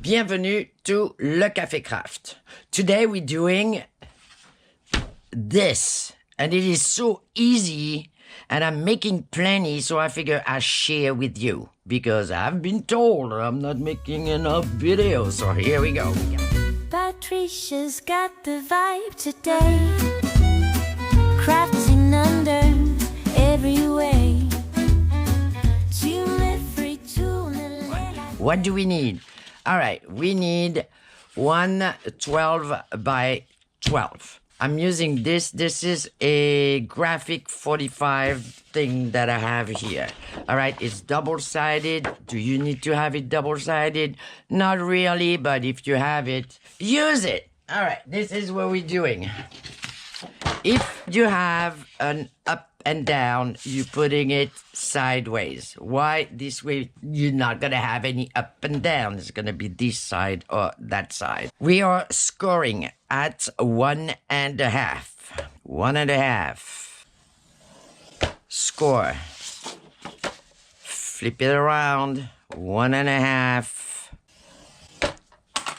Bienvenue to Le Café Craft. Today we're doing this, and it is so easy, and I'm making plenty, so I figure I'll share with you, because I've been told I'm not making enough videos, so here we go. Patricia's got the vibe today, crafting under every way. What do we need? All right, we need one 12 by 12. I'm using this. This is a graphic 45 thing that I have here. All right, it's double-sided. Do you need to have it double-sided? Not really, but if you have it, use it. All right, this is what we're doing. If you have an up and down, you're putting it sideways. Why? This way, you're not going to have any up and down. It's going to be this side or that side. We are scoring at 1.5. 1.5. Score. Flip it around. 1.5.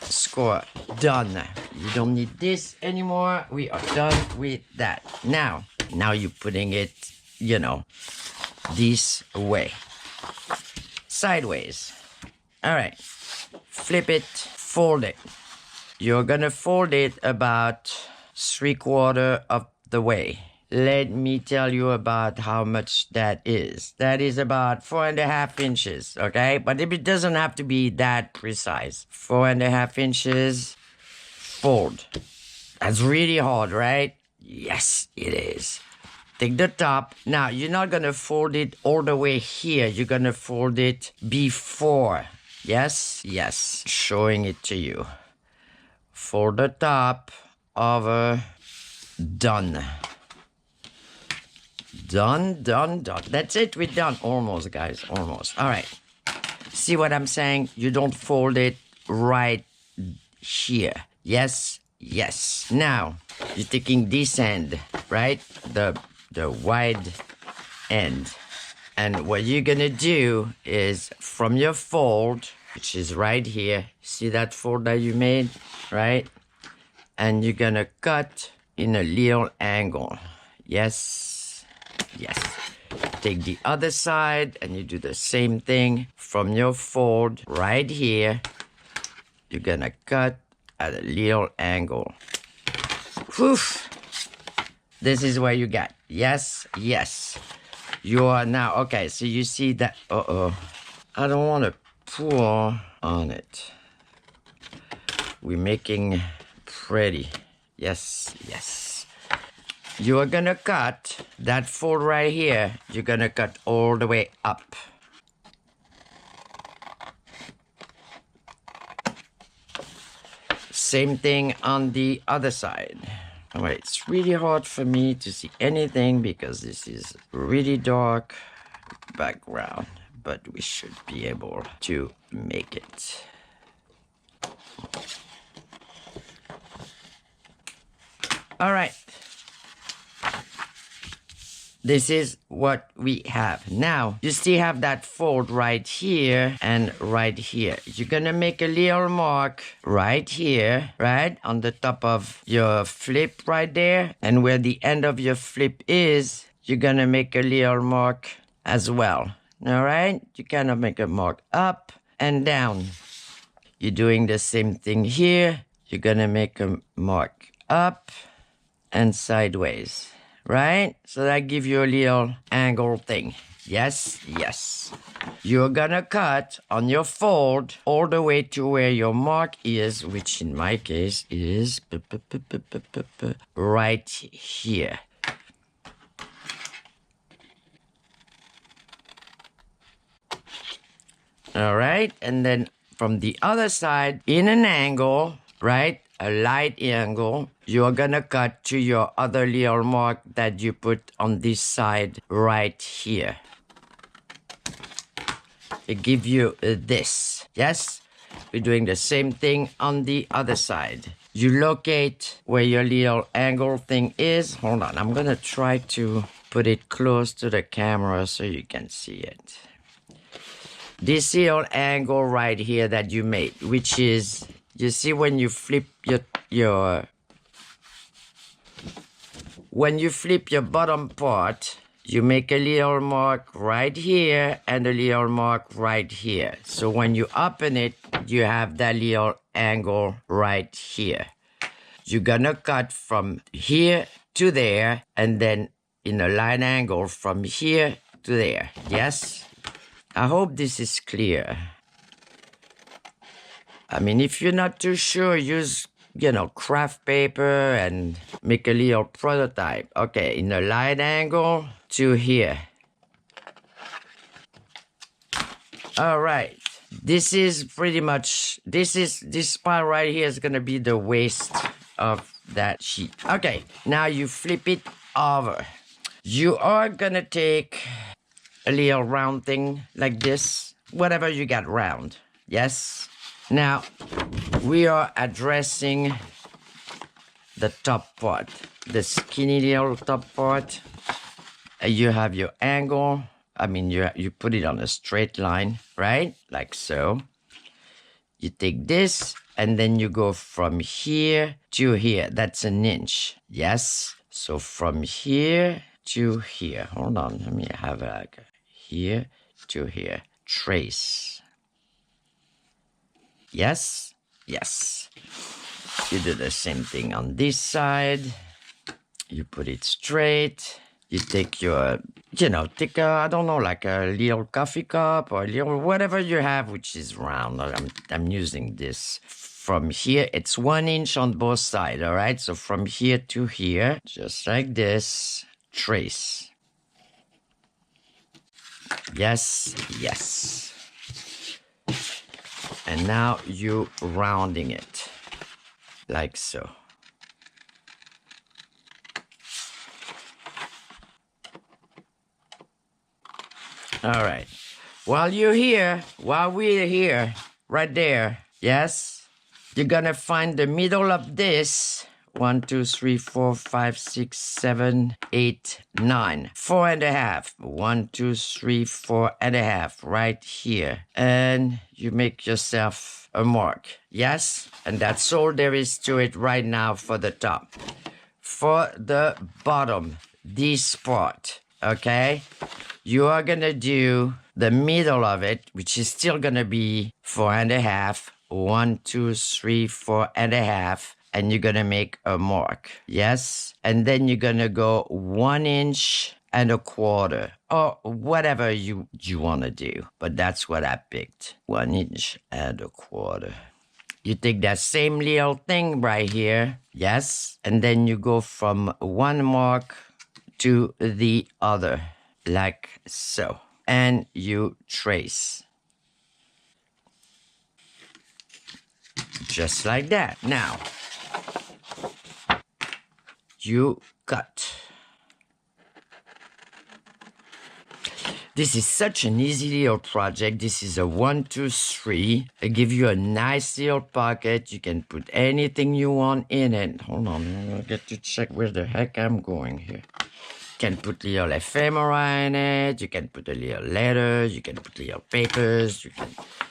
Score. Done. You don't need this anymore. We are done with that. Now you're putting it, this way. Sideways. All right. Flip it, fold it. You're gonna fold it about 3/4 of the way. Let me tell you about how much that is. That is about 4.5 inches, okay? But it doesn't have to be that precise. 4.5 inches, fold. That's really hard, right? Yes, it is. Take the top. Now, you're not going to fold it all the way here. You're going to fold it before. Yes? Yes. Showing it to you. Fold the top over. Done. Done. That's it. We're done. Almost, guys. Almost. All right. See what I'm saying? You don't fold it right here. Yes? Yes. Now, you're taking this end, right? The wide end. And what you're going to do is from your fold, which is right here, see that fold that you made, right? And you're going to cut in a little angle. Yes. Yes. Take the other side and you do the same thing. From your fold right here, you're going to cut at a little angle. Whew. This is what you got. Yes, yes. You are now, okay, so you see that, I don't want to pour on it. We're making pretty. Yes, yes. You are going to cut that fold right here. You're going to cut all the way up. Same thing on the other side. All right, it's really hard for me to see anything because this is really dark background, but we should be able to make it. All right. This is what we have. Now, you still have that fold right here and right here. You're gonna make a little mark right here, right? On the top of your flip right there. And where the end of your flip is, you're gonna make a little mark as well. All right? You kind of make a mark up and down. You're doing the same thing here. You're gonna make a mark up and sideways. Right? So that gives you a little angle thing. Yes, yes. You're gonna cut on your fold all the way to where your mark is, which in my case is right here. All right, and then from the other side, in an angle, right? A light angle, you're gonna cut to your other little mark that you put on this side right here. It gives you this. Yes? We're doing the same thing on the other side. You locate where your little angle thing is. Hold on, I'm gonna try to put it close to the camera so you can see it. this little angle right here that you made, which is, you see when you flip when you flip your bottom part, you make a little mark right here and a little mark right here. So when you open it, you have that little angle right here. You're gonna cut from here to there and then in a line angle from here to there. Yes? I hope this is clear. I mean, if you're not too sure, use, craft paper and make a little prototype. Okay, in a line angle to here. All right. This is pretty much, this part right here is gonna be the waist of that sheet. Okay, now you flip it over. You are gonna take a little round thing like this, whatever you got round. Yes? Now, we are addressing the top part, the skinny little top part. You have your angle. I mean, you put it on a straight line, right? Like so. You take this, and then you go from here to here. That's an inch. Yes? So from here to here. Hold on. Let me have like here to here. Trace. Yes? Yes. You do the same thing on this side. You put it straight. You take your, take a, I don't know, like a little coffee cup or a little, whatever you have, which is round. I'm using this. From here, it's 1 inch on both sides, all right? So from here to here, just like this, trace. Yes, yes. And now you rounding it, like so. All right. While we're here, right there, yes, you're gonna find the middle of this. 1, 2, 3, 4, 5, 6, 7, 8, 9. 4.5. 1, 2, 3, 4.5. Right here. And you make yourself a mark. Yes? And that's all there is to it right now for the top. For the bottom, this part, okay? You are gonna do the middle of it, which is still gonna be 4.5. 1, 2, 3, 4.5. And you're gonna make a mark. Yes? And then you're gonna go 1 inch and a quarter, or whatever you wanna do. But that's what I picked. 1 inch and a quarter. You take that same little thing right here. Yes? And then you go from one mark to the other, like so. And you trace. Just like that. Now, you cut. This is such an easy little project. This is a 1, 2, 3. I give you a nice little pocket. You can put anything you want in it. Hold on, I'm gonna get to check where the heck I'm going here. You can put little ephemera in it. You can put a little letter. You can put little papers. You can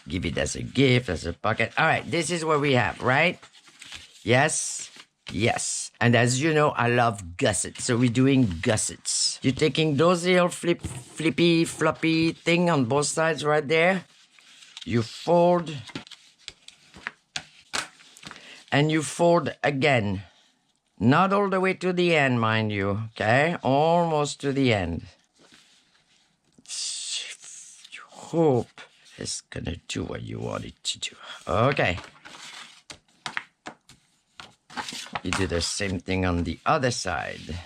give it as a gift, as a pocket. All right, this is what we have, right? Yes? Yes. And as you know, I love gussets. So we're doing gussets. You're taking those little flippy, floppy thing on both sides right there. You fold. And you fold again. Not all the way to the end, mind you. Okay? Almost to the end. You hope it's gonna do what you want it to do. Okay. You do the same thing on the other side.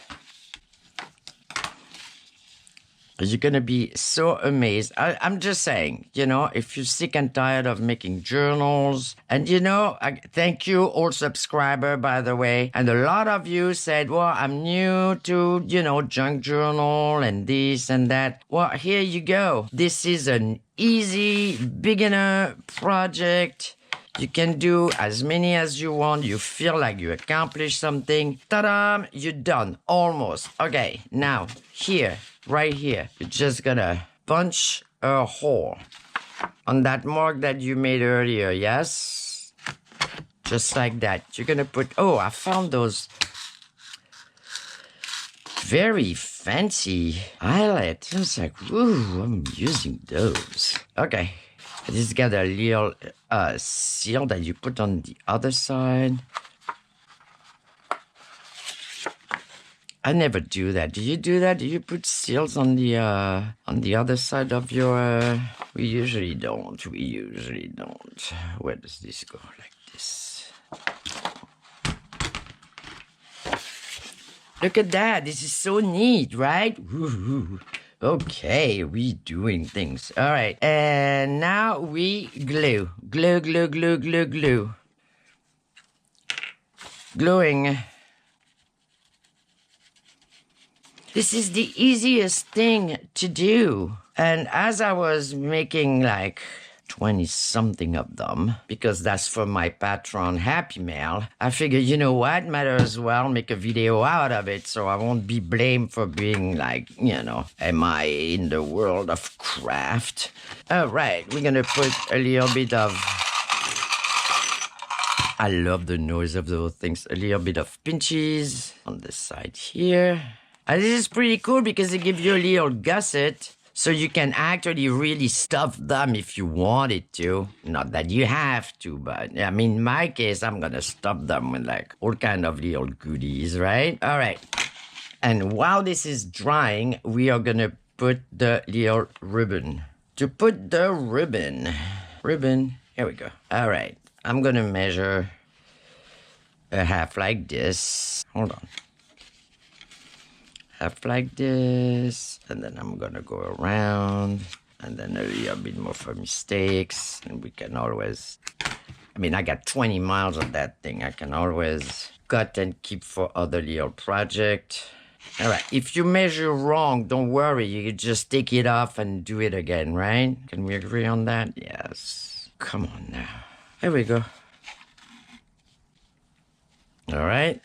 You're going to be so amazed. I'm just saying, if you're sick and tired of making journals, and thank you, old subscriber, by the way. And a lot of you said, well, I'm new to, junk journal and this and that. Well, here you go. This is an easy beginner project. You can do as many as you want. You feel like you accomplished something. Ta-da! You're done. Almost. Okay, now, here, right here, you're just gonna punch a hole. on that mark that you made earlier, yes? Just like that. You're gonna put, oh, I found those very fancy highlights. I was like, ooh, I'm using those. Okay. I just got a little seal that you put on the other side. I never do that. Do you do that? Do you put seals on the other side of your... We usually don't. We usually don't. Where does this go? Like this. Look at that. This is so neat, right? Woo-hoo. Okay, we doing things. All right. And now we glue. Glue, glue, glue, glue, glue. Gluing. This is the easiest thing to do. And as I was making like 20-something of them, because that's for my Patreon Happy Mail, I figured, you know what, might as well make a video out of it so I won't be blamed for being like, you know, am I in the world of craft? All right, we're gonna put a little bit of... I love the noise of those things. A little bit of pinches on this side here. And this is pretty cool because it gives you a little gusset so you can actually really stuff them if you wanted to. Not that you have to, but I mean, in my case, I'm going to stuff them with like all kind of little goodies, right? All right. And while this is drying, we are going to put the little ribbon. To put the ribbon, here we go. All right. I'm going to measure a half like this. Hold on. Half like this, and then I'm gonna go around, and then a little bit more for mistakes, and we can always, I mean, I got 20 miles of that thing. I can always cut and keep for other little project. All right, if you measure wrong, don't worry, you can just take it off and do it again, right? Can we agree on that? Yes. Come on now. There we go. All right.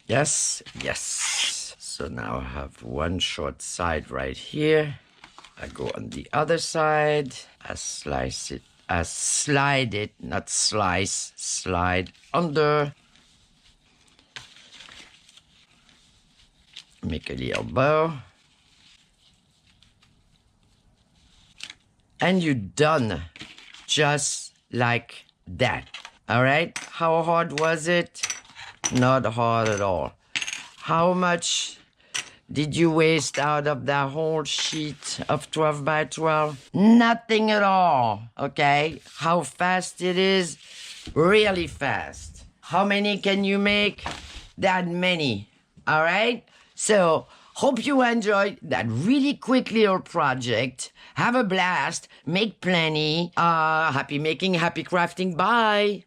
Yes, yes. So now I have one short side right here. I go on the other side. I slice it. I slide it, not slice. Slide under. Make a little bow. And you're done. Just like that. All right? How hard was it? Not hard at all. How much did you waste out of that whole sheet of 12 by 12? Nothing at all, okay? How fast it is? Really fast. How many can you make? That many, all right? So, hope you enjoyed that really quick little project. Have a blast. Make plenty. Happy making, happy crafting. Bye.